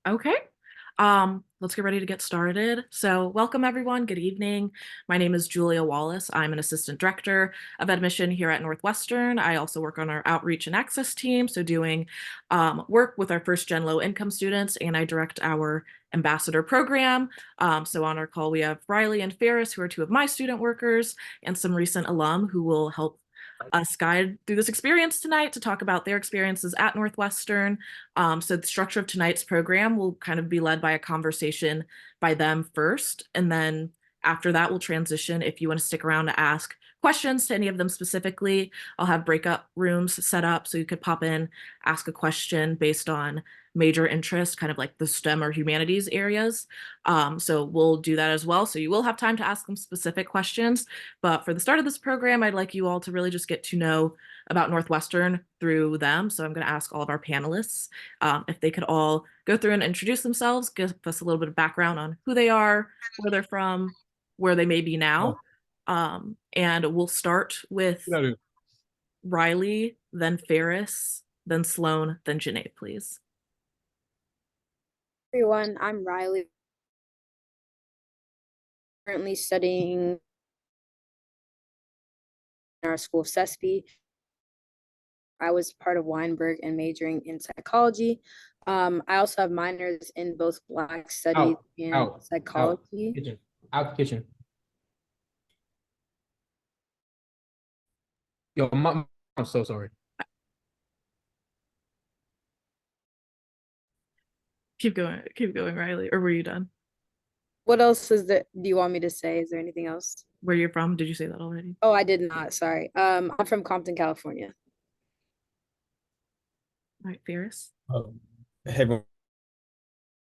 Okay. Let's get ready to get started. So, welcome everyone. Good evening. My name is Julia Wallace. I'm an assistant director of admission here at Northwestern. I also work on our outreach and access team, so doing work with our first gen low income students, and I direct our ambassador program. So, on our call, we have Riley and Ferris, who are two of my student workers, and some recent alum who will help us guide through this experience tonight to talk about their experiences at Northwestern. So the structure of tonight's program will kind of be led by a conversation by them first, and then after that we'll transition. If you want to stick around to ask questions to any of them specifically, I'll have breakup rooms set up so you could pop in, ask a question based on major interest, kind of like the STEM or humanities areas. So we'll do that as well. So you will have time to ask them specific questions. But for the start of this program, I'd like you all to really just get to know about Northwestern through them. So I'm going to ask all of our panelists if they could all go through and introduce themselves, give us a little bit of background on who they are, where they're from, where they may be now. And we'll start with Riley, then Ferris, then Sloan, then Janae, please. Everyone, I'm Riley. Currently studying in our school of CESP. I was part of Weinberg and majoring in psychology. I also have minors in both Black studies and psychology. Kitchen, out kitchen. Yo, I'm so sorry. Keep going, Riley. Or were you done? What else is that? Do you want me to say? Is there anything else? Where you're from? Did you say that already? Oh, I did not. Sorry. I'm from Compton, California. All right, Ferris. Hey,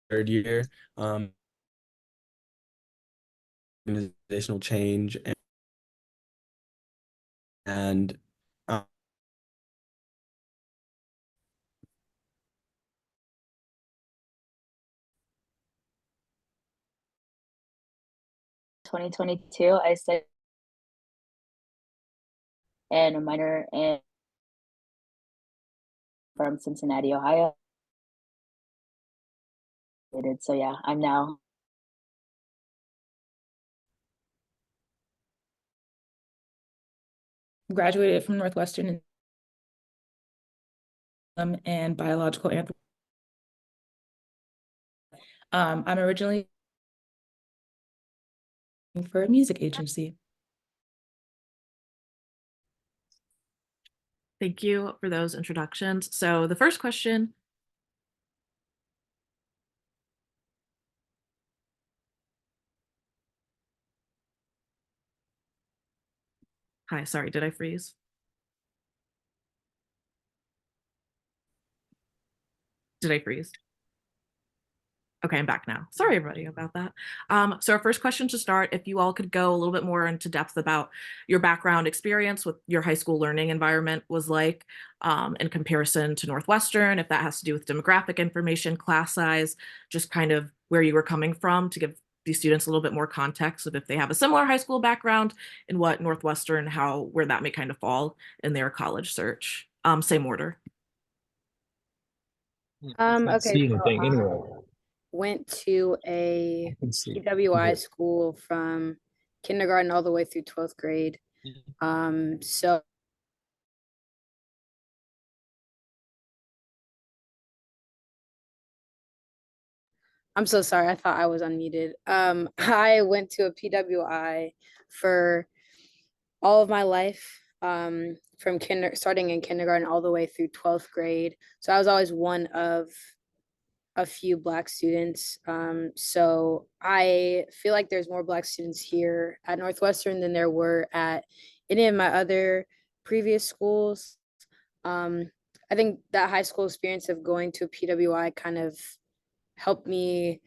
third year, organizational change and 2022, I studied and a minor in from Cincinnati, Ohio. So yeah, I'm now graduated from Northwestern and biological anthropology. I'm originally for a music agency. Thank you for those introductions. So the first question. Hi, sorry, did I freeze? Did I freeze? Okay, I'm back now. Sorry, everybody, about that. So our first question to start, if you all could go a little bit more into depth about your background experience, what your high school learning environment was like in comparison to Northwestern, if that has to do with demographic information, class size, just kind of where you were coming from to give these students a little bit more context of if they have a similar high school background and what Northwestern, where that may kind of fall in their college search. Same order. Okay. Anyway. Went to a PWI school from kindergarten all the way through 12th grade. So I'm so sorry. I thought I was unmuted. I went to a PWI for all of my life, from starting in kindergarten all the way through 12th grade. So I was always one of a few Black students. So I feel like there's more Black students here at Northwestern than there were at any of my other previous schools. I think that high school experience of going to a PWI kind of helped me,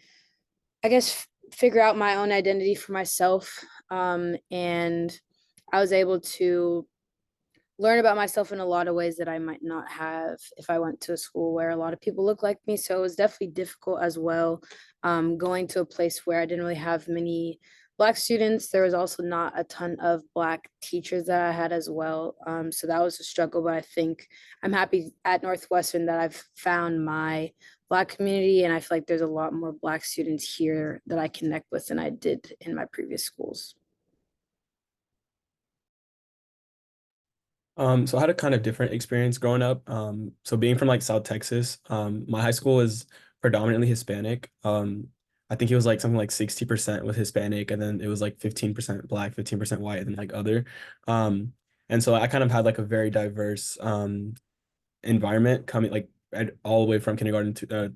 I guess, figure out my own identity for myself. And I was able to learn about myself in a lot of ways that I might not have if I went to a school where a lot of people look like me. So it was definitely difficult as well. Going to a place where I didn't really have many Black students. There was also not a ton of Black teachers that I had as well. So that was a struggle, but I think I'm happy at Northwestern that I've found my Black community, and I feel like there's a lot more Black students here that I connect with than I did in my previous schools. So I had a kind of different experience growing up. So being from like South Texas, my high school is predominantly Hispanic. I think it was like something like 60% was Hispanic, and then it was like 15% Black, 15% white, and then like other. Um, and so I kind of had like a very diverse environment coming like all the way from kindergarten to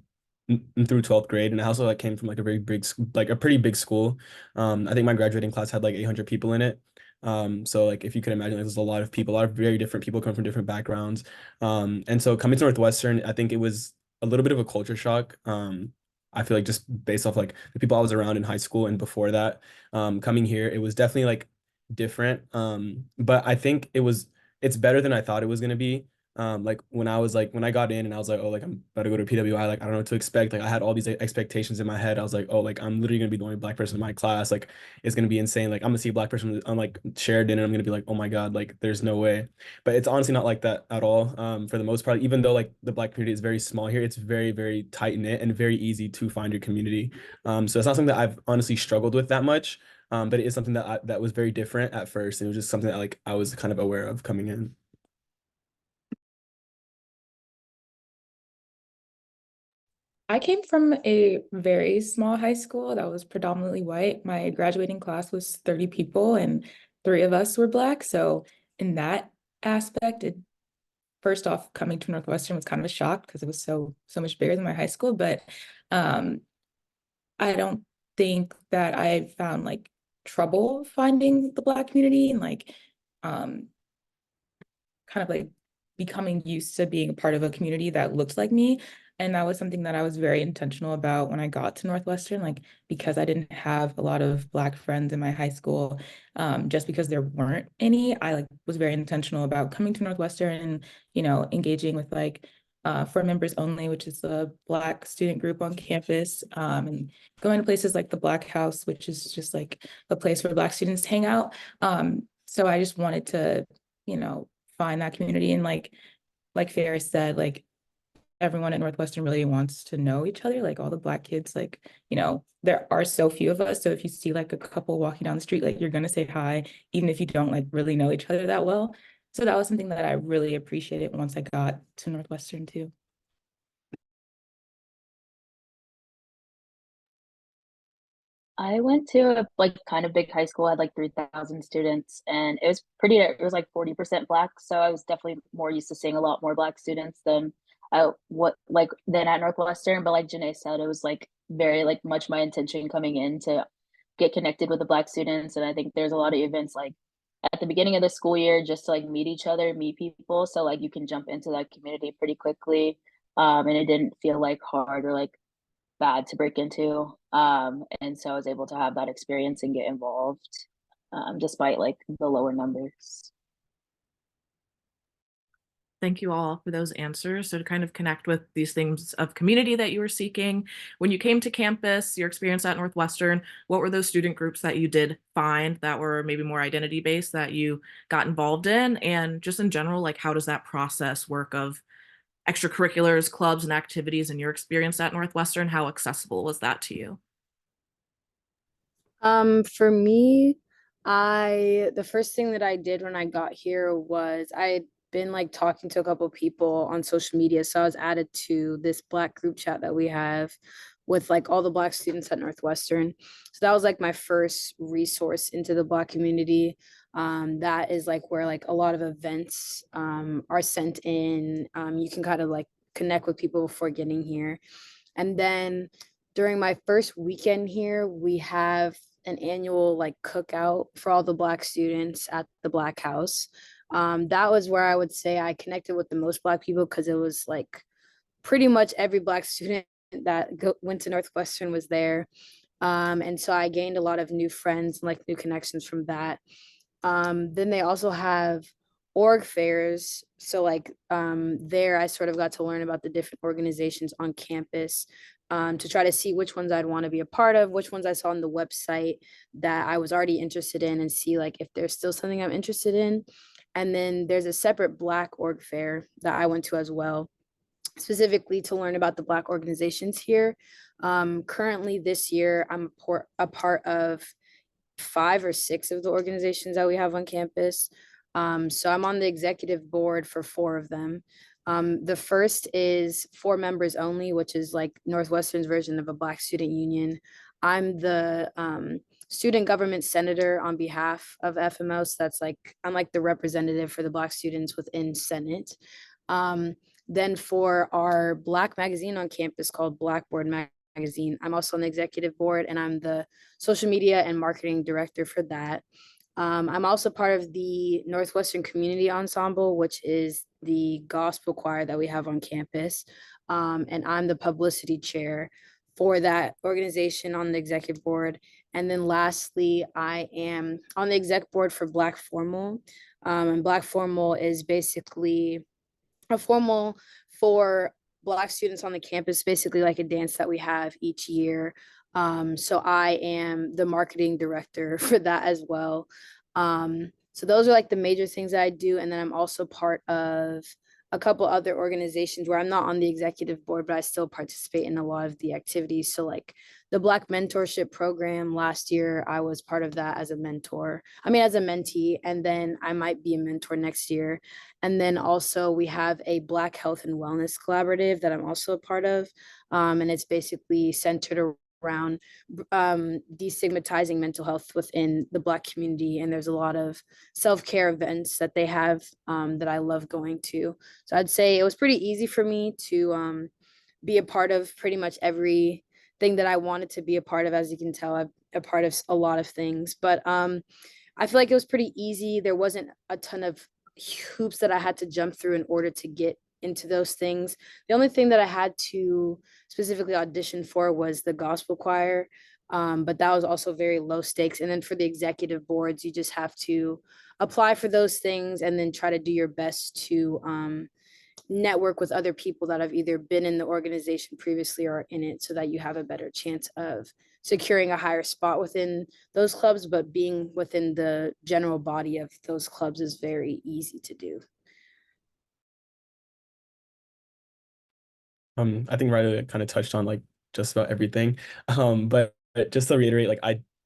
through 12th grade. And I also like came from like a very big like a pretty big school. I think my graduating class had like 800 people in it. So like if you could imagine, like, there's a lot of people, a lot of very different people come from different backgrounds. And so coming to Northwestern, I think it was a little bit of a culture shock. I feel like just based off like the people I was around in high school and before that, coming here, it was definitely like different. But I think it's better than I thought it was gonna be. Like when I got in and I was like, oh, like I'm about to go to PWI, like I don't know what to expect. Like I had all these expectations in my head. I was like, oh, like I'm literally gonna be the only Black person in my class. Like it's gonna be insane. Like I'm gonna see a Black person on like Sheridan and I'm gonna be like, oh my God, like there's no way. But it's honestly not like that at all. For the most part, even though like the Black community is very small here, it's very, very tight knit and very easy to find your community. So it's not something that I've honestly struggled with that much. But it is something that was very different at first. And it was just something that like I was kind of aware of coming in. I came from a very small high school that was predominantly white. My graduating class was 30 people and 3 of us were Black. So in that aspect, it first off, coming to Northwestern was kind of a shock because it was so much bigger than my high school. But um, I don't think that I found like trouble finding the Black community and like um kind of like becoming used to being a part of a community that looks like me. And that was something that I was very intentional about when I got to Northwestern, like because I didn't have a lot of Black friends in my high school, just because there weren't any, I like was very intentional about coming to Northwestern and, engaging with like for members only, which is the Black student group on campus, and going to places like the Black House, which is just like a place where Black students hang out. So I just wanted to, find that community. And like Ferris said, like everyone at Northwestern really wants to know each other. Like all the Black kids, like, there are so few of us. So if you see like a couple walking down the street, like you're gonna say hi, even if you don't like really know each other that well. So that was something that I really appreciated once I got to Northwestern too. I went to a like kind of big high school, had like 3,000 students, and it was like 40% Black. So I was definitely more used to seeing a lot more Black students than than at Northwestern. But like Janae said, it was like very like much my intention coming in to get connected with the Black students. And I think there's a lot of events like at the beginning of the school year just to like meet each other, meet people. So like you can jump into that community pretty quickly. And it didn't feel like hard or like bad to break into. And so I was able to have that experience and get involved, despite like the lower numbers. Thank you all for those answers. So to kind of connect with these things of community that you were seeking, when you came to campus, your experience at Northwestern, what were those student groups that you did find that were maybe more identity based that you got involved in? And just in general, like how does that process work of extracurriculars, clubs, and activities in your experience at Northwestern? How accessible was that to you? For me, the first thing that I did when I got here was I'd been like talking to a couple people on social media. So I was added to this Black group chat that we have with like all the Black students at Northwestern. So that was like my first resource into the Black community. That is like where like a lot of events are sent in. You can kind of like connect with people before getting here. And then during my first weekend here, we have an annual like cookout for all the Black students at the Black House. That was where I would say I connected with the most Black people because it was like pretty much every Black student that went to Northwestern was there. And so I gained a lot of new friends and like new connections from that. Then they also have org fairs. So like there I sort of got to learn about the different organizations on campus, to try to see which ones I'd want to be a part of, which ones I saw on the website that I was already interested in, and see like if there's still something I'm interested in. And then there's a separate Black org fair that I went to as well. specifically to learn about the Black organizations here. Currently this year, I'm a part of 5 or 6 of the organizations that we have on campus. So I'm on the executive board for 4 of them. The first is 4 members only, which is like Northwestern's version of a Black student union. I'm the student government senator on behalf of FMO. So that's like, I'm like the representative for the Black students within Senate. Then for our Black magazine on campus called Blackboard Magazine, I'm also on the executive board, and I'm the social media and marketing director for that. I'm also part of the Northwestern Community Ensemble, which is the gospel choir that we have on campus. And I'm the publicity chair for that organization on the executive board. And then lastly, I am on the exec board for Black Formal. And Black Formal is basically a formal for Black students on the campus, basically like a dance that we have each year. So I am the marketing director for that as well. So those are like the major things that I do. And then I'm also part of a couple other organizations where I'm not on the executive board, but I still participate in a lot of the activities. So like the Black mentorship program last year, I was part of that as a mentor. I mean, as a mentee, and then I might be a mentor next year. And then also we have a Black health and wellness collaborative that I'm also a part of. And it's basically centered around destigmatizing mental health within the Black community. And there's a lot of self-care events that they have that I love going to. So I'd say it was pretty easy for me to be a part of pretty much everything that I wanted to be a part of. As you can tell, I'm a part of a lot of things, but I feel like it was pretty easy. There wasn't a ton of hoops that I had to jump through in order to get into those things. The only thing that I had to specifically audition for was the gospel choir, but that was also very low stakes. And then for the executive boards, you just have to apply for those things and then try to do your best to network with other people that have either been in the organization previously or in it, so that you have a better chance of securing a higher spot within those clubs. But being within the general body of those clubs is very easy to do. I think Riley kind of touched on like just about everything. But just to reiterate, like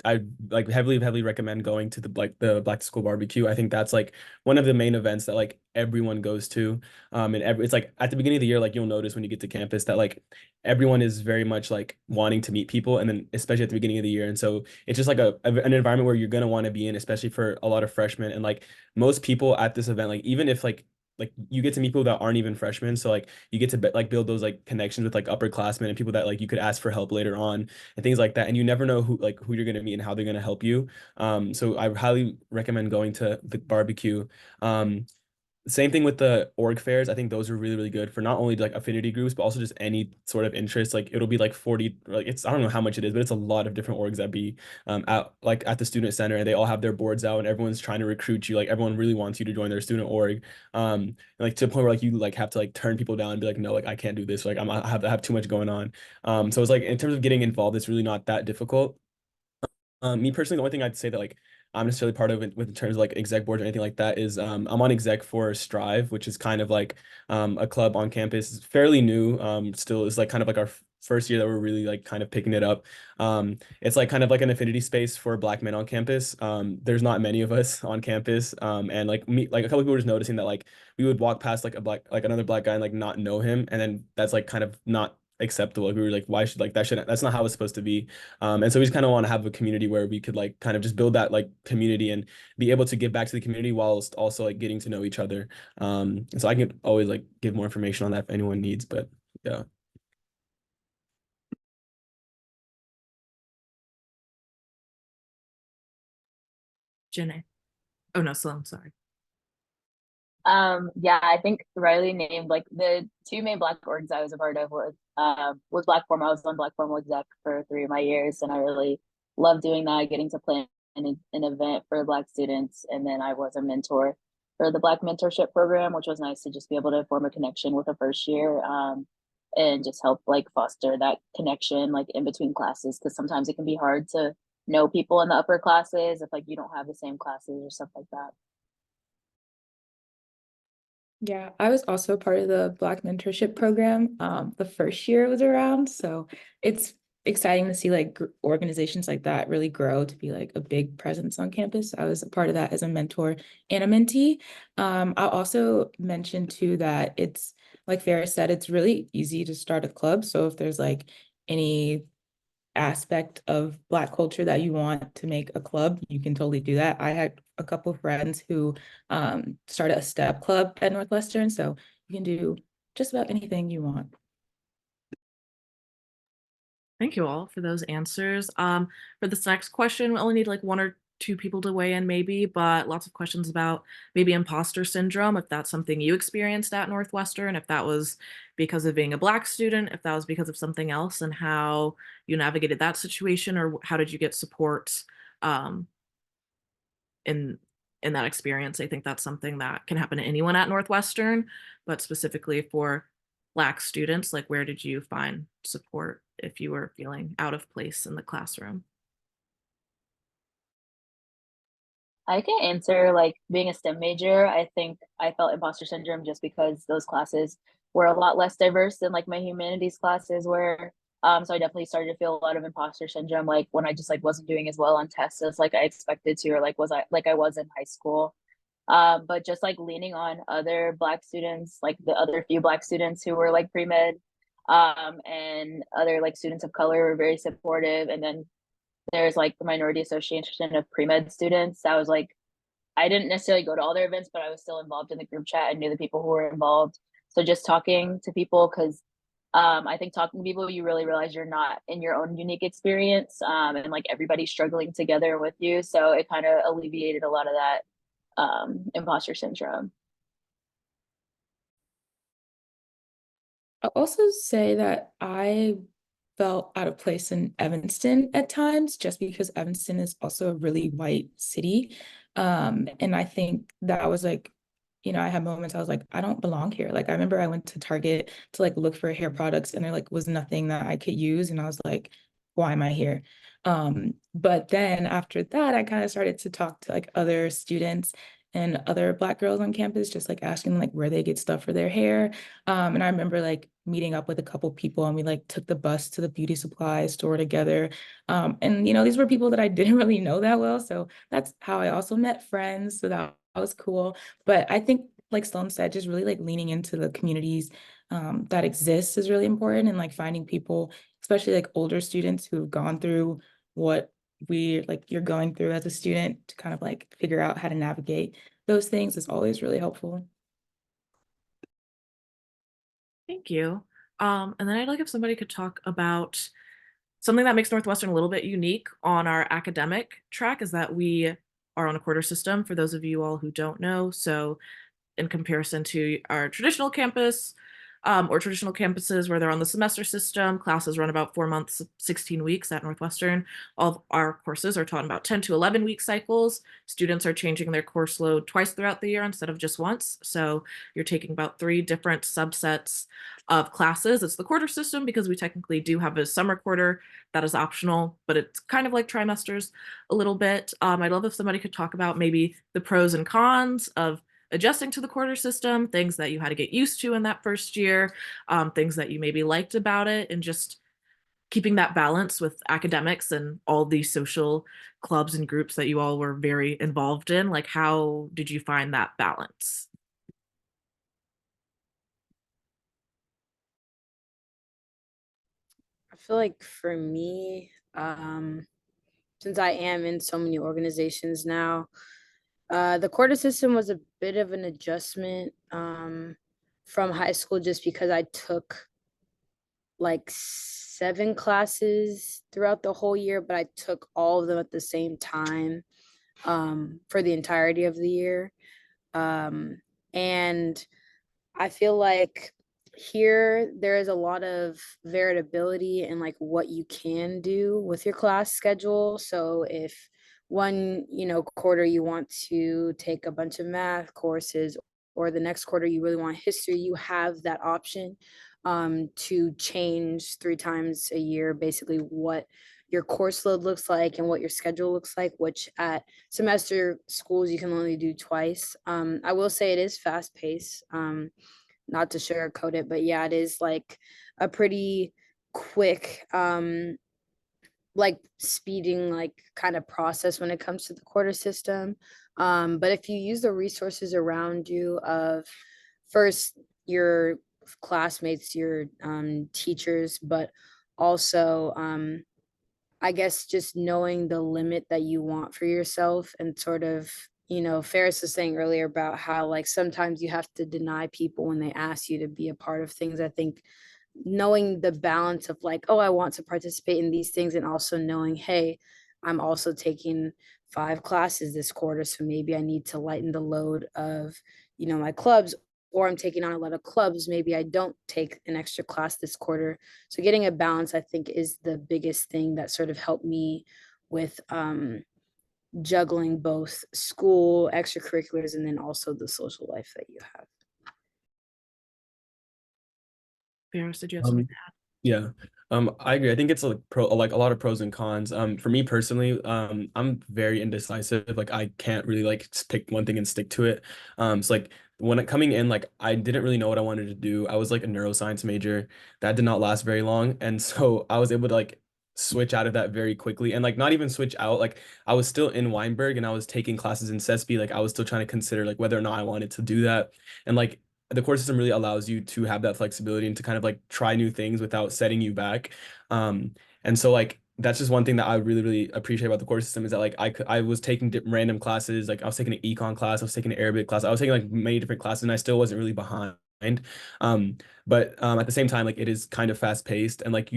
I like heavily recommend going to the Black School Barbecue. I think that's like one of the main events that like everyone goes to. And it's like at the beginning of the year, like you'll notice when you get to campus that like everyone is very much like wanting to meet people, and then especially at the beginning of the year. And so it's just like an environment where you're gonna want to be in, especially for a lot of freshmen. And like most people at this event, like even if like you get to meet people that aren't even freshmen, so like you get to like build those like connections with like upperclassmen and people that like you could ask for help later on and things like that. And you never know who you're gonna meet and how they're gonna help you. So I highly recommend going to the barbecue. Same thing with the org fairs. I think those are really good for not only like affinity groups, but also just any sort of interest. Like it'll be like 40, like it's, I don't know how much it is, but it's a lot of different orgs that be out like at the student center, and they all have their boards out and everyone's trying to recruit you. Like everyone really wants you to join their student org. And, like to the point where like you like have to like turn people down and be like, no, like I can't do this. Like I have too much going on. So it's like in terms of getting involved, it's really not that difficult. Me personally, the only thing I'd say that like I'm necessarily part of it with in terms of like exec boards or anything like that is I'm on exec for Strive, which is kind of like a club on campus. It's fairly new. Still is like kind of like our first year that we're really like kind of picking it up. It's like kind of like an affinity space for Black men on campus. There's not many of us on campus. And like me, like a couple people were just noticing that like we would walk past like another Black guy and like not know him, and then that's like kind of not acceptable. Like we were like, why should like that shouldn't that's not how it's supposed to be. And so we just kind of want to have a community where we could like kind of just build that like community and be able to give back to the community whilst also like getting to know each other. And so I can always like give more information on that if anyone needs, but yeah. Janae. Oh no, Sloan, sorry. Yeah, I think Riley named like the 2 main Black orgs I was a part of was Black Formal. I was on Black Formal exec for 3 of my years, and I really loved doing that, getting to plan an event for Black students. And then I was a mentor for the Black mentorship program, which was nice to just be able to form a connection with a first year, and just help like foster that connection like in between classes, because sometimes it can be hard to know people in the upper classes if like you don't have the same classes or stuff like that. Yeah, I was also part of the Black Mentorship Program. The first year it was around, so it's exciting to see like organizations like that really grow to be like a big presence on campus. I was a part of that as a mentor and a mentee. I'll also mention too that it's like Farrah said, it's really easy to start a club. So if there's like any aspect of Black culture that you want to make a club, you can totally do that. I had a couple of friends who started a step club at Northwestern, so you can do just about anything you want. Thank you all for those answers. For this next question, we only need like one or two people to weigh in maybe, but lots of questions about maybe imposter syndrome, if that's something you experienced at Northwestern, if that was because of being a Black student, if that was because of something else, and how you navigated that situation, or how did you get support um, in in that experience. I think that's something that can happen to anyone at Northwestern, but specifically for Black students, like where did you find support if you were feeling out of place in the classroom? I can answer like being a STEM major. I think I felt imposter syndrome just because those classes were a lot less diverse than like my humanities classes were. So I definitely started to feel a lot of imposter syndrome, like when I just like wasn't doing as well on tests as like I expected to, or like was I like I was in high school. But just like leaning on other Black students, like the other few Black students who were like pre-med, and other like students of color were very supportive. And then there's like the Minority Association of Pre-Med Students. That was like, I didn't necessarily go to all their events, but I was still involved in the group chat and knew the people who were involved. So just talking to people, because I think talking to people, you really realize you're not in your own unique experience, and like everybody's struggling together with you. So it kind of alleviated a lot of that imposter syndrome. I'll also say that I felt out of place in Evanston at times, just because Evanston is also a really white city. And I think that was like, I had moments I was like, I don't belong here. Like I remember I went to Target to like look for hair products and there like was nothing that I could use. And I was like, why am I here? But then after that, I kind of started to talk to like other students and other Black girls on campus, just like asking them like where they get stuff for their hair. And I remember like meeting up with a couple people and we like took the bus to the beauty supply store together. And these were people that I didn't really know that well. So that's how I also met friends. So that was cool. But I think like Sloan said, just really like leaning into the communities that exist is really important, and like finding people, especially like older students who've gone through what we like you're going through as a student, to kind of like figure out how to navigate those things is always really helpful. Thank you. And then I'd like if somebody could talk about something that makes Northwestern a little bit unique on our academic track is that we are on a quarter system, for those of you all who don't know. So in comparison to our traditional campus, or traditional campuses where they're on the semester system. Classes run about 4 months, 16 weeks at Northwestern. All of our courses are taught in about 10 to 11 week cycles. Students are changing their course load twice throughout the year instead of just once. So you're taking about 3 different subsets of classes. It's the quarter system because we technically do have a summer quarter that is optional, but it's kind of like trimesters a little bit. I'd love if somebody could talk about maybe the pros and cons of adjusting to the quarter system, things that you had to get used to in that first year, things that you maybe liked about it, and just keeping that balance with academics and all these social clubs and groups that you all were very involved in. Like, how did you find that balance? I feel like for me, since I am in so many organizations now, the quarter system was a bit of an adjustment from high school, just because I took like 7 classes throughout the whole year, but I took all of them at the same time for the entirety of the year. And I feel like here there is a lot of variability in like what you can do with your class schedule. So if one, quarter you want to take a bunch of math courses, or the next quarter you really want history, you have that option to change 3 times a year basically what your course load looks like and what your schedule looks like, which at semester schools you can only do twice. I will say it is fast paced, not to sugarcoat it, but yeah, it is like a pretty quick like speeding like kind of process when it comes to the quarter system. But if you use the resources around you of first your classmates, your teachers, but also I guess just knowing the limit that you want for yourself and sort of, Ferris was saying earlier about how like sometimes you have to deny people when they ask you to be a part of things. I think knowing the balance of like, oh, I want to participate in these things, and also knowing, hey, I'm also taking 5 classes this quarter, so maybe I need to lighten the load of, my clubs, or I'm taking on a lot of clubs, maybe I don't take an extra class this quarter. So getting a balance, I think, is the biggest thing that sort of helped me with juggling both school extracurriculars and then also the social life that you have. Ferris, did you have something to add? Yeah. I agree. I think it's like like a lot of pros and cons. For me personally, I'm very indecisive. Like I can't really like pick one thing and stick to it. So like when coming in, like I didn't really know what I wanted to do. I was like a neuroscience major. That did not last very long. And so I was able to like switch out of that very quickly, and like not even switch out. Like I was still in Weinberg and I was taking classes in CESP. Like I was still trying to consider like whether or not I wanted to do that. And like the core system really allows you to have that flexibility and to kind of like try new things without setting you back. And so like that's just one thing that I really, really appreciate about the core system, is that like I was taking random classes. Like I was taking an econ class, I was taking an Arabic class, I was taking like many different classes, and I still wasn't really behind. But at the same time, like it is kind of fast paced, and like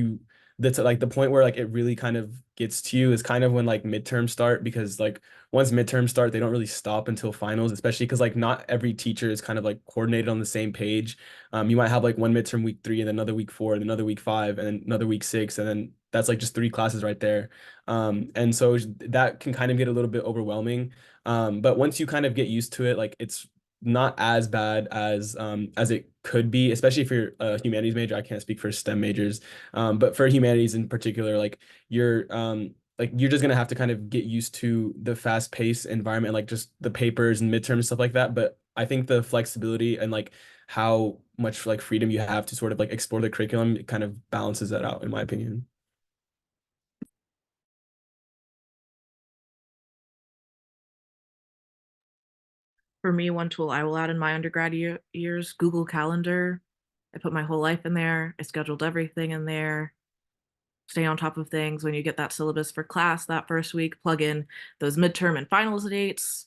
that's like the point where like it really kind of gets to you is kind of when like midterms start, because like once midterms start, they don't really stop until finals, especially because like not every teacher is kind of like coordinated on the same page. You might have like one midterm week 3, and then another week 4, and another week 5, and then another week 6, and then that's like just 3 classes right there. And so that can kind of get a little bit overwhelming. But once you kind of get used to it, like it's not as bad as it could be, especially if you're a humanities major. I can't speak for STEM majors, but for humanities in particular, like you're just gonna have to kind of get used to the fast-paced environment, like just the papers and midterms and stuff like that. But I think the flexibility and like how much like freedom you have to sort of like explore the curriculum, it kind of balances that out, in my opinion. For me, one tool I will add in my undergrad years, Google Calendar. I put my whole life in there. I scheduled everything in there. Stay on top of things. When you get that syllabus for class that first week, plug in those midterm and finals dates.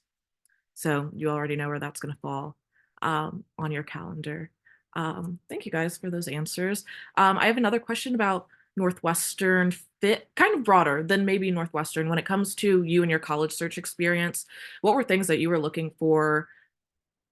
So you already know where that's going to fall on your calendar. Thank you guys for those answers. I have another question about Northwestern fit, kind of broader than maybe Northwestern. When it comes to you and your college search experience, what were things that you were looking for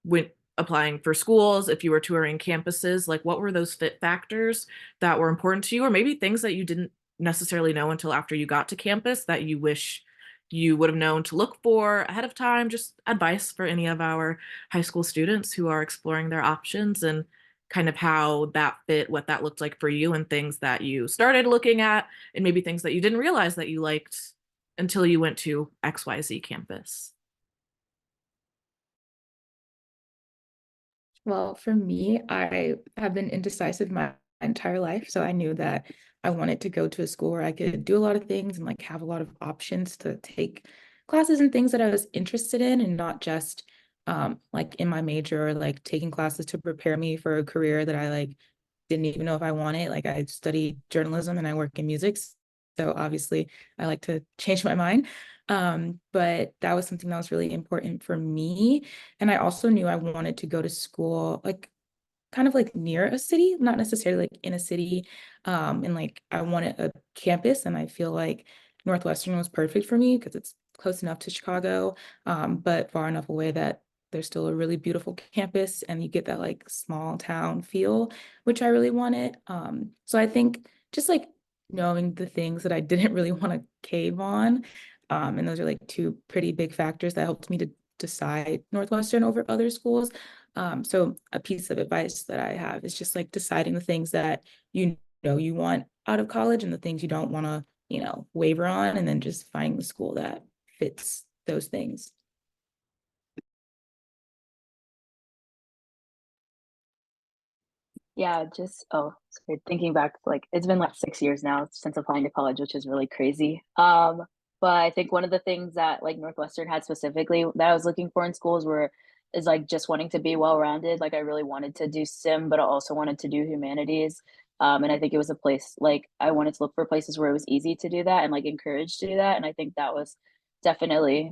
when applying for schools, if you were touring campuses? Like what were those fit factors that were important to you, or maybe things that you didn't necessarily know until after you got to campus that you wish you would have known to look for ahead of time? Just advice for any of our high school students who are exploring their options, and kind of how that fit, what that looked like for you, and things that you started looking at, and maybe things that you didn't realize that you liked until you went to XYZ campus. Well, for me, I have been indecisive my entire life. So I knew that I wanted to go to a school where I could do a lot of things and like have a lot of options to take classes and things that I was interested in, and not just like in my major, or like taking classes to prepare me for a career that I like didn't even know if I wanted. Like I studied journalism and I work in music. So obviously I like to change my mind. But that was something that was really important for me. And I also knew I wanted to go to school, like kind of like near a city, not necessarily like in a city. And like I wanted a campus, and I feel like Northwestern was perfect for me because it's close enough to Chicago, but far enough away that there's still a really beautiful campus, and you get that like small town feel, which I really wanted. So I think just like knowing the things that I didn't really want to cave on. And those are like 2 pretty big factors that helped me to decide Northwestern over other schools. So a piece of advice that I have is just like deciding the things that you know you want out of college and the things you don't want to waver on, and then just finding the school that fits those things. Yeah, just sorry, thinking back, like it's been like 6 years now since applying to college, which is really crazy. But I think one of the things that like Northwestern had specifically that I was looking for in schools were is like just wanting to be well-rounded. Like I really wanted to do sim, but I also wanted to do humanities. And I think it was a place like I wanted to look for places where it was easy to do that and like encouraged to do that. And I think that was definitely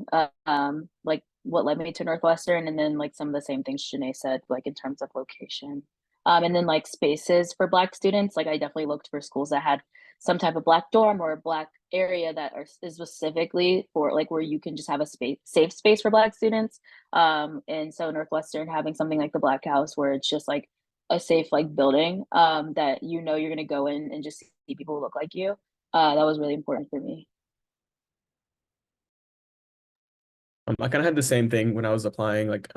like what led me to Northwestern. And then like some of the same things Janae said, like in terms of location. And then like spaces for Black students, like I definitely looked for schools that had some type of Black dorm or a Black area that is specifically for like where you can just have a safe space for Black students. And so Northwestern having something like the Black House where it's just like a safe like building that you're gonna go in and just see people who look like you. That was really important for me. I kind of had the same thing when I was applying. Like,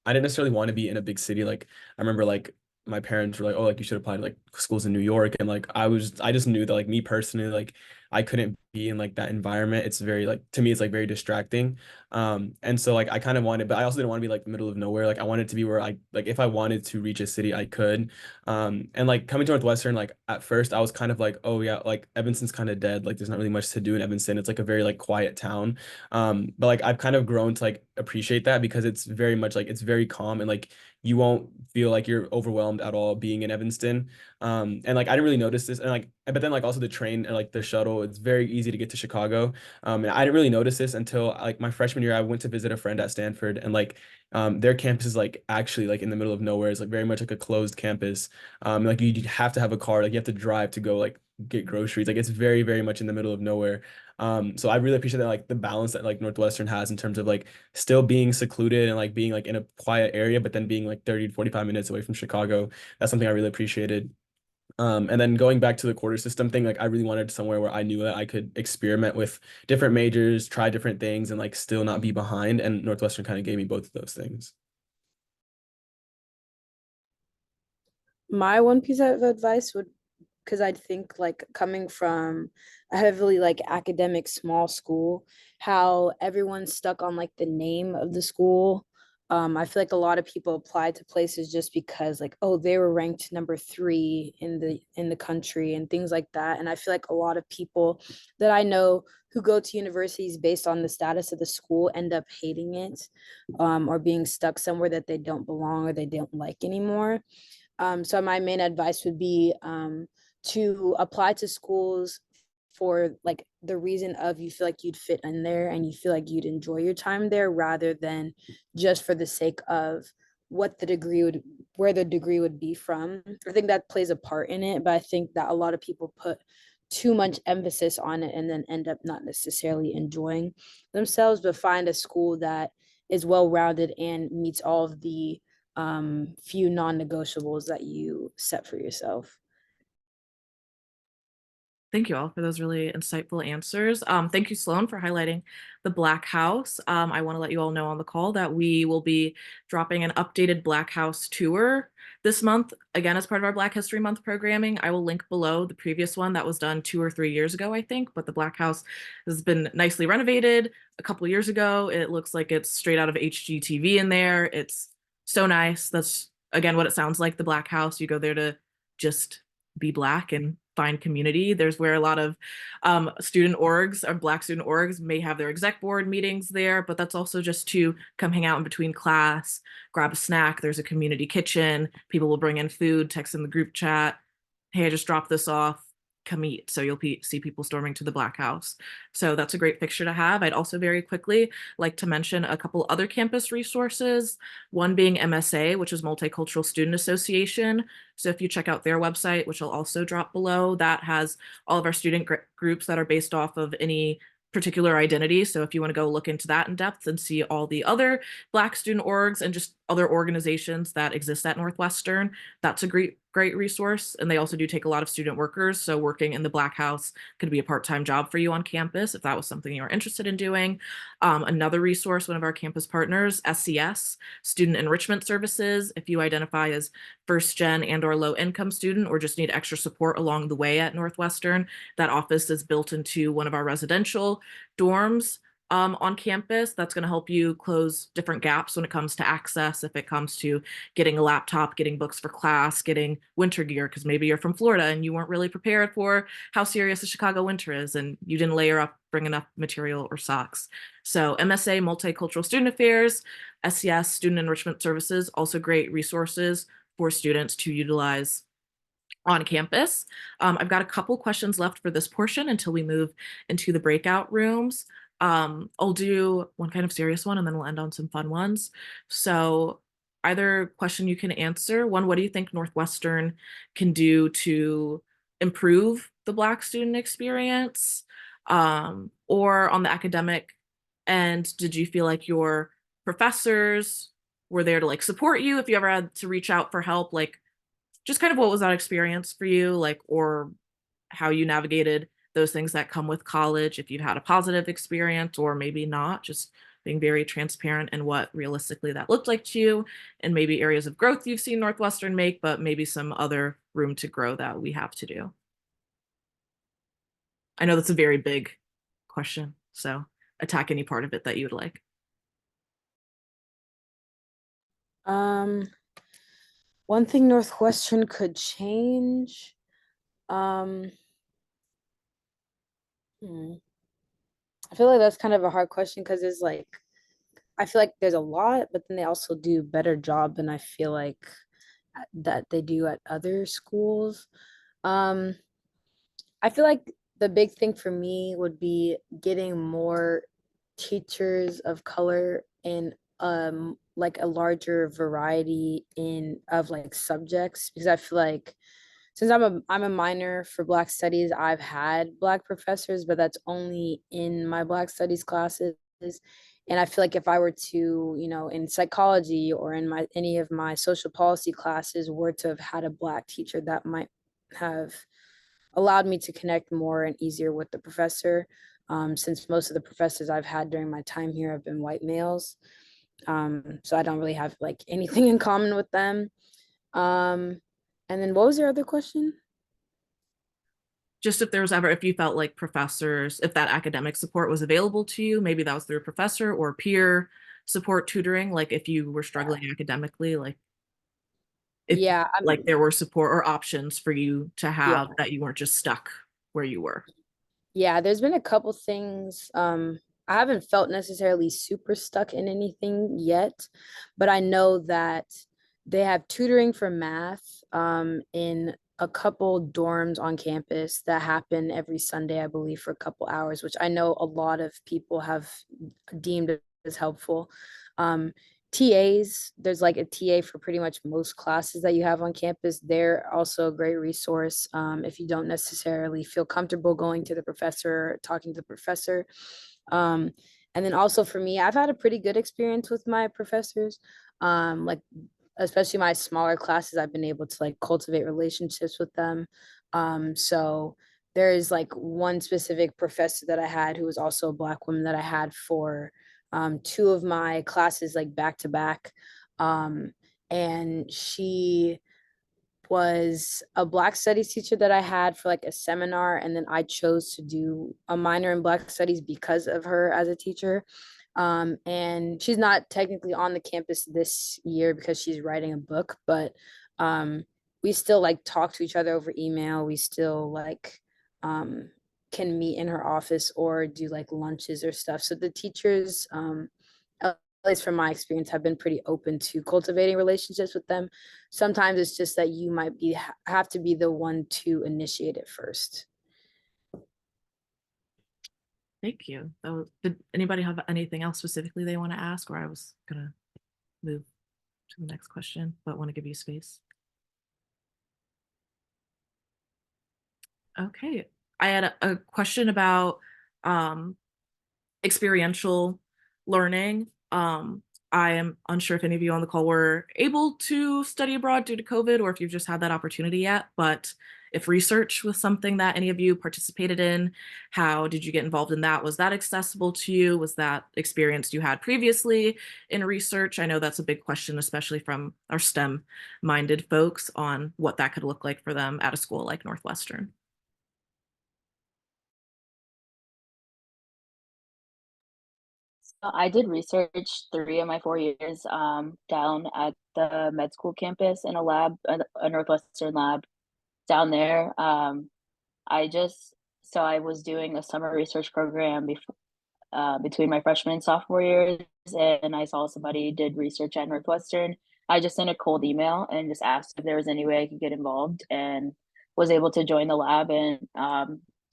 I didn't necessarily want to be in a big city. Like, I remember like my parents were like, "Oh, like you should apply to like schools in New York," and like I just knew that like me personally, like I couldn't be in like that environment. It's very like to me, it's like very distracting. And so like I kind of wanted, but I also didn't want to be like the middle of nowhere. Like I wanted to be where I like if I wanted to reach a city, I could. And like coming to Northwestern, like at first I was kind of like, oh yeah, like Evanston's kind of dead. Like there's not really much to do in Evanston. It's like a very like quiet town. But like I've kind of grown to like appreciate that because it's very much like it's very calm and like you won't feel like you're overwhelmed at all being in Evanston. And like I didn't really notice this and like but then like also the train and like the shuttle, it's very easy to get to Chicago. And I didn't really notice this until like my freshman year I went to visit a friend at Stanford and like their campus is like actually like in the middle of nowhere. It's like very much like a closed campus. Like you have to have a car, like you have to drive to go like get groceries. Like it's very, very much in the middle of nowhere. So I really appreciate that like the balance that like Northwestern has in terms of like still being secluded and like being like in a quiet area, but then being like 30 to 45 minutes away from Chicago. That's something I really appreciated. And then going back to the quarter system thing, like I really wanted somewhere where I knew that I could experiment with different majors, try different things, and like still not be behind. And Northwestern kind of gave me both of those things. My one piece of advice would, because I think like coming from a heavily like academic small school, how everyone's stuck on like the name of the school. I feel like a lot of people apply to places just because like, oh, they were ranked number 3 in the country and things like that. And I feel like a lot of people that I know who go to universities based on the status of the school end up hating it, or being stuck somewhere that they don't belong or they don't like anymore. So my main advice would be to apply to schools for like the reason of you feel like you'd fit in there and you feel like you'd enjoy your time there rather than just for the sake of what the degree would where the degree would be from. I think that plays a part in it, but I think that a lot of people put too much emphasis on it and then end up not necessarily enjoying themselves, but find a school that is well rounded and meets all of the few non-negotiables that you set for yourself. Thank you all for those really insightful answers. Thank you, Sloan, for highlighting the Black House. I want to let you all know on the call that we will be dropping an updated Black House tour this month, again, as part of our Black History Month programming. I will link below the previous one that was done 2 or 3 years ago, I think, but the Black House has been nicely renovated a couple years ago. It looks like it's straight out of HGTV in there. It's so nice. That's, again, what it sounds like, the Black House. You go there to just be Black and find community. There's where a lot of student orgs or Black student orgs may have their exec board meetings there, but that's also just to come hang out in between class, grab a snack. There's a community kitchen. People will bring in food, text in the group chat. Hey, I just dropped this off. Come eat. So you'll see people storming to the Black House. So that's a great picture to have. I'd also very quickly like to mention a couple other campus resources, one being MSA, which is Multicultural Student Association. So if you check out their website, which I'll also drop below, that has all of our student groups that are based off of any particular identity. So if you want to go look into that in depth and see all the other Black student orgs and just other organizations that exist at Northwestern, that's a great great resource, and they also do take a lot of student workers. So working in the Black House could be a part-time job for you on campus if that was something you were interested in doing. Another resource, one of our campus partners, SES, Student Enrichment Services. If you identify as first gen and or low income student or just need extra support along the way at Northwestern, that office is built into one of our residential dorms on campus. That's going to help you close different gaps when it comes to access, if it comes to getting a laptop, getting books for class, getting winter gear, because maybe you're from Florida and you weren't really prepared for how serious the Chicago winter is and you didn't layer up, bring enough material or socks. So MSA, Multicultural Student Affairs, SES, Student Enrichment Services, also great resources for students to utilize on campus. I've got a couple questions left for this portion until we move into the breakout rooms. I'll do one kind of serious one and then we'll end on some fun ones. So either question you can answer. One, what do you think Northwestern can do to improve the Black student experience? Or on the academic end, did you feel like your professors were there to like support you if you ever had to reach out for help? Like, just kind of what was that experience for you, like, or how you navigated those things that come with college, if you've had a positive experience or maybe not, just being very transparent in what realistically that looked like to you, and maybe areas of growth you've seen Northwestern make, but maybe some other room to grow that we have to do. I know that's a very big question, so attack any part of it that you would like. One thing Northwestern could change. I feel like that's kind of a hard question because it's like I feel like there's a lot, but then they also do a better job than I feel like that they do at other schools. Um, I feel like the big thing for me would be getting more teachers of color in like a larger variety in of like subjects because I feel like since I'm a minor for Black Studies, I've had Black professors, but that's only in my Black Studies classes. And I feel like if I were to, in psychology or in my any of my social policy classes, were to have had a Black teacher, that might have allowed me to connect more and easier with the professor. Since most of the professors I've had during my time here have been white males. So I don't really have like anything in common with them. And then what was your other question? Just if there was ever, if you felt like professors, if that academic support was available to you, maybe that was through a professor or peer support tutoring, like if you were struggling academically, like if Yeah, like there were support or options for you to yeah, have that you weren't just stuck where you were. yeah. There's been a couple things. I haven't felt necessarily super stuck in anything yet, but I know that they have tutoring for math in a couple dorms on campus that happen every Sunday, I believe, for a couple hours, which I know a lot of people have deemed as helpful. Um, TAs, there's like a TA for pretty much most classes that you have on campus. They're also a great resource if you don't necessarily feel comfortable going to the professor, talking to the professor. Um, and then also for me, I've had a pretty good experience with my professors. Like especially my smaller classes, I've been able to like cultivate relationships with them. So there is like one specific professor that I had who was also a Black woman that I had for two of my classes like back to back. And she was a Black studies teacher that I had for like a seminar, and then I chose to do a minor in Black studies because of her as a teacher. And she's not technically on the campus this year because she's writing a book, but we still like talk to each other over email. We still like um, can meet in her office or do like lunches or stuff. So the teachers, at least from my experience, have been pretty open to cultivating relationships with them. Sometimes it's just that you might be have to be the one to initiate it first. Thank you. Did anybody have anything else specifically they want to ask, or I was gonna move to the next question, but want to give you space. Okay. I had a question about experiential learning. I am unsure if any of you on the call were able to study abroad due to COVID or if you've just had that opportunity yet, but if research was something that any of you participated in, how did you get involved in that? Was that accessible to you? Was that experience you had previously in research? I know that's a big question, especially from our STEM-minded folks, on what that could look like for them at a school like Northwestern. I did research 3 of my 4 years down at the med school campus in a lab, a Northwestern lab down there. So I was doing a summer research program before between my freshman and sophomore years, and I saw somebody did research at Northwestern. I just sent a cold email and just asked if there was any way I could get involved, and was able to join the lab and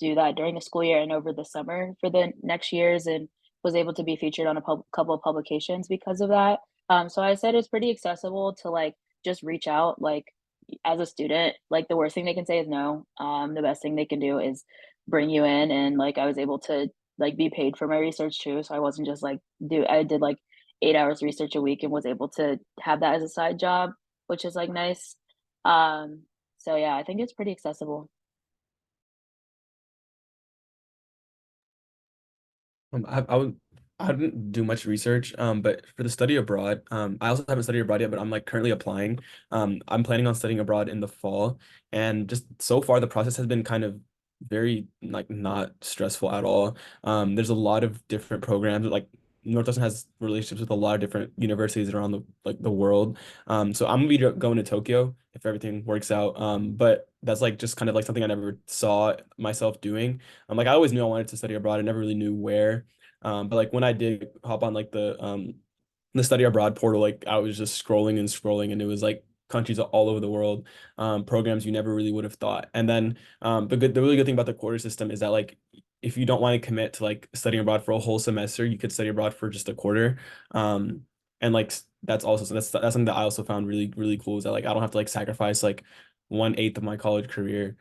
do that during the school year and over the summer for the next years, and was able to be featured on a couple of publications because of that. So I said it's pretty accessible to like just reach out, like as a student. Like the worst thing they can say is no. The best thing they can do is bring you in, and like I was able to like be paid for my research too. So I wasn't just like I did like 8 hours research a week and was able to have that as a side job, which is like nice. So yeah, I think it's pretty accessible. I didn't do much research, but for the study abroad, I also haven't studied abroad yet, but I'm like currently applying. I'm planning on studying abroad in the fall, and just so far the process has been kind of very like not stressful at all. There's a lot of different programs. Like Northwestern has relationships with a lot of different universities around the world. So I'm gonna be going to Tokyo if everything works out. But that's like just kind of like something I never saw myself doing. Like I always knew I wanted to study abroad. I never really knew where. But like when I did hop on like the study abroad portal, like I was just scrolling and scrolling, and it was like countries all over the world, programs you never really would have thought. And then the really good thing about the quarter system is that like if you don't want to commit to like studying abroad for a whole semester, you could study abroad for just a quarter. And like that's also so that's something that I also found really cool, is that like I don't have to like sacrifice like 1/8 of my college career.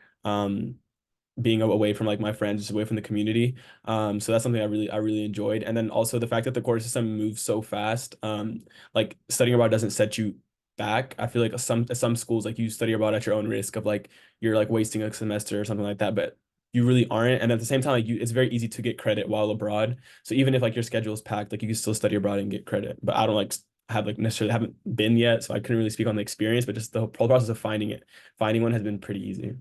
Being away from like my friends, just away from the community. So that's something I really enjoyed. And then also the fact that the course system moves so fast. Like studying abroad doesn't set you back. I feel like some schools like you study abroad at your own risk of like you're like wasting a semester or something like that, but you really aren't. And at the same time, like it's very easy to get credit while abroad. So even if like your schedule is packed, like you can still study abroad and get credit. But I don't like have like necessarily haven't been yet, so I couldn't really speak on the experience, but just the whole process of finding one has been pretty easy.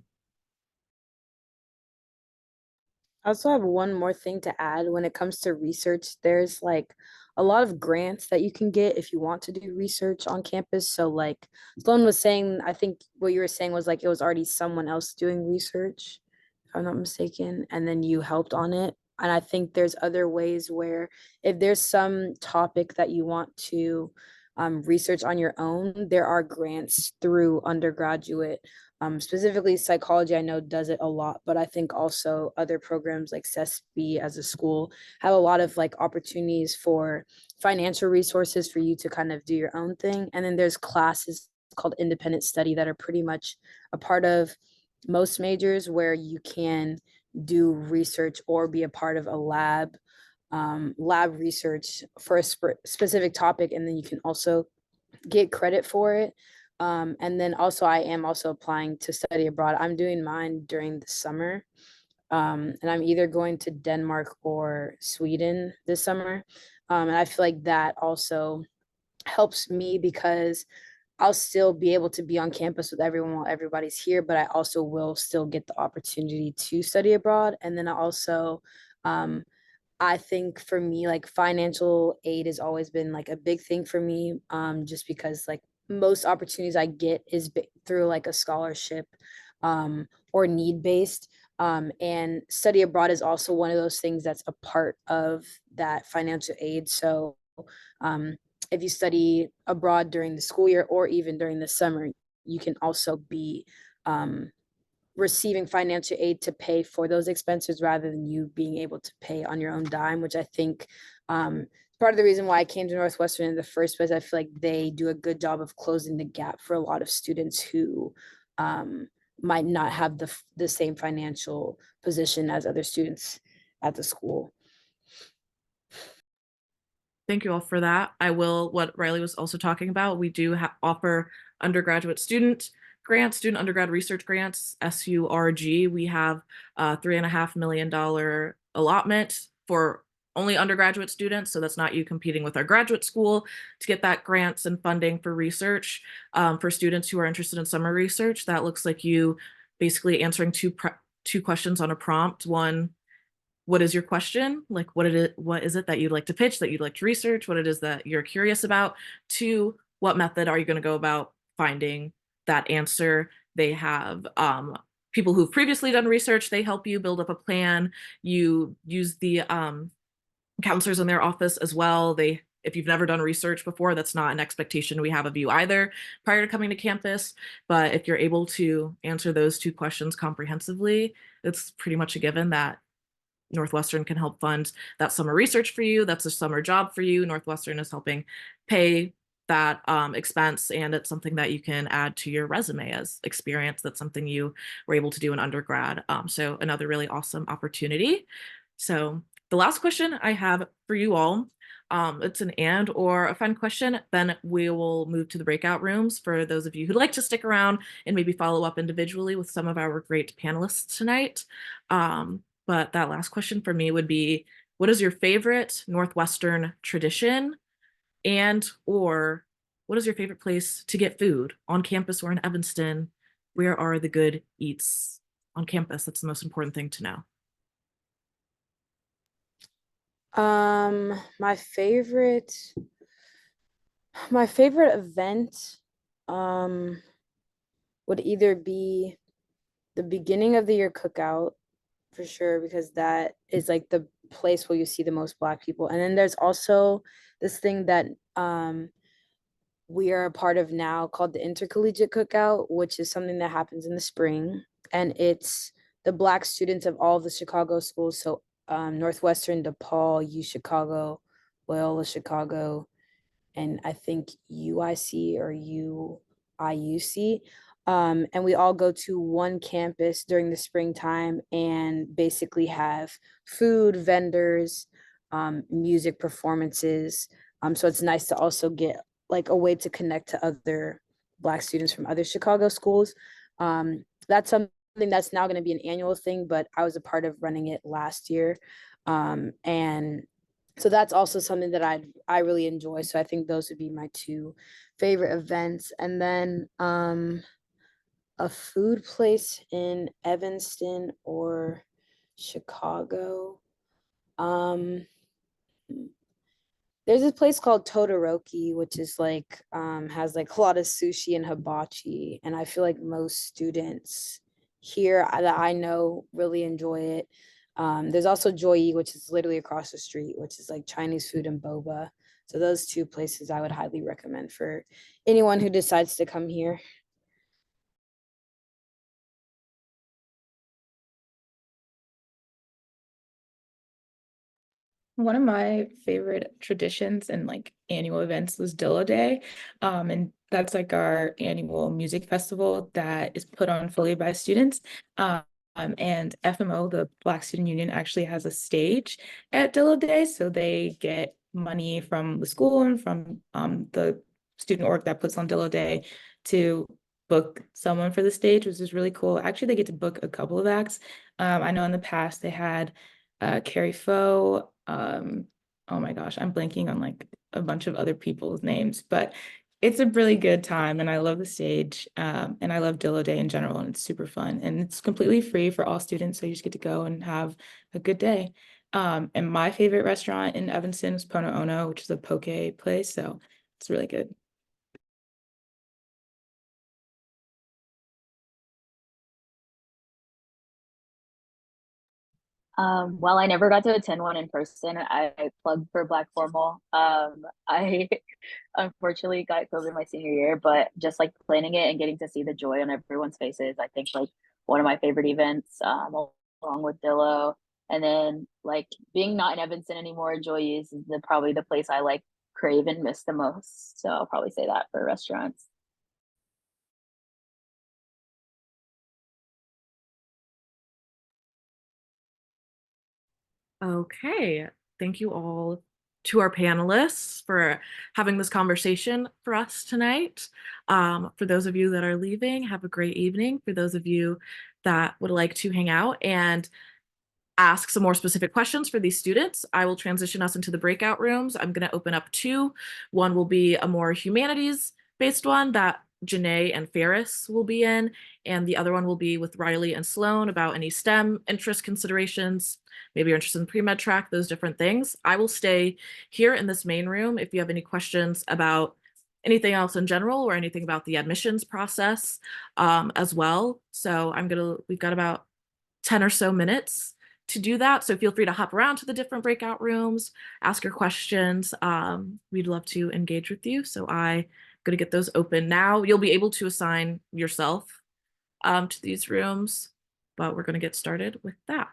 I also have one more thing to add when it comes to research. There's like a lot of grants that you can get if you want to do research on campus. So like Sloan was saying, I think what you were saying was like it was already someone else doing research, if I'm not mistaken, and then you helped on it. And I think there's other ways where if there's some topic that you want to research on your own, there are grants through undergraduate, specifically psychology, I know does it a lot, but I think also other programs like CESP as a school have a lot of like opportunities for financial resources for you to kind of do your own thing. And then there's classes called independent study that are pretty much a part of most majors where you can do research or be a part of a lab research for a specific topic, and then you can also get credit for it. And then also I am also applying to study abroad. I'm doing mine during the summer. And I'm either going to Denmark or Sweden this summer. And I feel like that also helps me because I'll still be able to be on campus with everyone while everybody's here, but I also will still get the opportunity to study abroad. And then I also I think for me, like financial aid has always been like a big thing for me, just because like most opportunities I get is through like a scholarship, or need based. And study abroad is also one of those things that's a part of that financial aid. So um, if you study abroad during the school year or even during the summer, you can also be um, receiving financial aid to pay for those expenses rather than you being able to pay on your own dime, which I think part of the reason why I came to Northwestern in the first place. I feel like they do a good job of closing the gap for a lot of students who um, might not have the same financial position as other students at the school. Thank you all for that. I will, what Riley was also talking about, we do offer undergraduate student grants, student undergrad research grants, SURG. We have a $3.5 million allotment for only undergraduate students. So that's not you competing with our graduate school to get that grants and funding for research. For students who are interested in summer research, that looks like you basically answering two questions on a prompt. One, what is your question? Like, what is it that you'd like to pitch, that you'd like to research, what it is that you're curious about? Two, what method are you going to go about finding that answer? They have people who've previously done research. They help you build up a plan. You use the counselors in their office as well. If you've never done research before, that's not an expectation we have of you either prior to coming to campus. But if you're able to answer those two questions comprehensively, it's pretty much a given that Northwestern can help fund that summer research for you. That's a summer job for you. Northwestern is helping pay that expense, and it's something that you can add to your resume as experience. That's something you were able to do in undergrad. So another really awesome opportunity. So the last question I have for you all, it's an and or a fun question. Then we will move to the breakout rooms for those of you who'd like to stick around and maybe follow up individually with some of our great panelists tonight. But that last question for me would be, what is your favorite Northwestern tradition? And or what is your favorite place to get food on campus or in Evanston? Where are the good eats on campus? That's the most important thing to know. My favorite event would either be the beginning of the year cookout for sure, because that is like the place where you see the most Black people. And then there's also this thing that we are a part of now called the Intercollegiate Cookout, which is something that happens in the spring. And it's the Black students of all of the Chicago schools. So Northwestern, DePaul, U Chicago, Loyola Chicago, and I think UIC or UIUC. And we all go to one campus during the springtime and basically have food, vendors, music performances. So it's nice to also get like a way to connect to other Black students from other Chicago schools. That's something that's now going to be an annual thing, but I was a part of running it last year. And so that's also something that I really enjoy. So I think those would be my two favorite events. And then a food place in Evanston or Chicago. There's this place called Todoroki, which is like has like a lot of sushi and hibachi, and I feel like most students here that I know really enjoy it. There's also Joyi, which is literally across the street, which is like Chinese food and boba. So those two places I would highly recommend for anyone who decides to come here. One of my favorite traditions and like annual events was Dillo Day. And that's like our annual music festival that is put on fully by students. And FMO, the Black Student Union, actually has a stage at Dillo Day. So they get money from the school and from the student org that puts on Dillo Day to book someone for the stage, which is really cool. Actually, they get to book a couple of acts. I know in the past they had Carrie Foe. Oh my gosh, I'm blanking on like a bunch of other people's names, but it's a really good time and I love the stage. And I love Dillo Day in general, and it's super fun and it's completely free for all students. So you just get to go and have a good day. And my favorite restaurant in Evanston is Pono Ono, which is a poke place. So it's really good. While I never got to attend one in person, I plugged for Black Formal. I unfortunately got COVID my senior year, but just like planning it and getting to see the joy on everyone's faces, I think like one of my favorite events, along with Dillo. And then like being not in Evanston anymore, Joy is probably the place I like crave and miss the most. So I'll probably say that for restaurants. Okay, thank you all to our panelists for having this conversation for us tonight. For those of you that are leaving, have a great evening. For those of you that would like to hang out and ask some more specific questions for these students, I will transition us into the breakout rooms. I'm going to open up two. One will be a more humanities-based one that Janae and Ferris will be in, and the other one will be with Riley and Sloan about any STEM interest considerations. Maybe you're interested in pre-med track, those different things. I will stay here in this main room if you have any questions about anything else in general or anything about the admissions process as well. So we've got about 10 or so minutes to do that. So feel free to hop around to the different breakout rooms, ask your questions. We'd love to engage with you. So I'm going to get those open now. You'll be able to assign yourself to these rooms, but we're going to get started with that.